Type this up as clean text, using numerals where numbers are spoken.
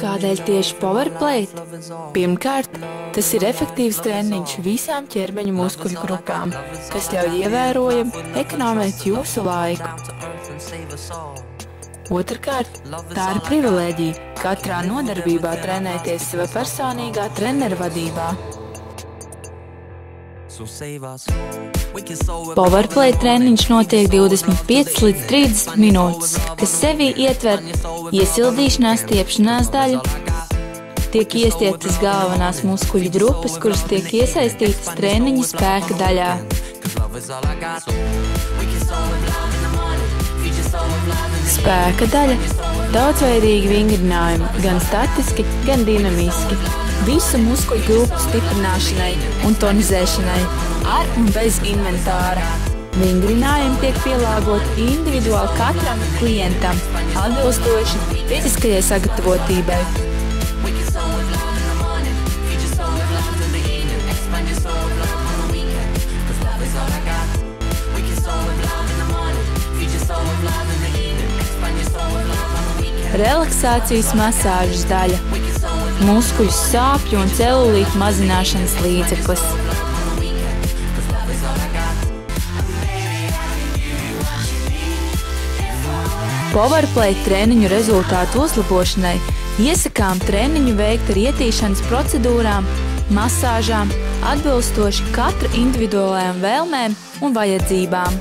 Kādēļ tieši powerplate? Pirmkārt, tas ir efektīvs treniņš visām ķermeņa muskuļu grupām, kas ļauj ievērojami ekonomēt jūsu laiku. Otrkārt, tā ir privilēģija katrā nodarbībā trenēties savā personīgā trenera vadībā. Powerplate treniņš notiek 25 līdz 30 minūtes, kas sevī ietver iesildīšanās stiepšanās daļu, tiek iestieptas galvenās muskuļu grupas, kuras tiek iesaistītas treniņa spēka daļā. Spēka daļa – daudzveidīgi vingrinājumi, gan statiski, gan dinamiski, visu muskuļu grupu stiprināšanai un tonizēšanai, ar un bez inventāra. Vingrinājumi tiek pielāgoti individuāli katram klientam, atbilstoši fiziskajai sagatavotībai. Relaksācijas masāžas daļa – muskuļu sāpju un celulītu mazināšanas līdzeklis. Powerplate treniņu rezultātu uzlabošanai iesakām treniņu veikt ar ietīšanas procedūrām, masāžām, atbilstoši katra individuālajām vēlmēm un vajadzībām.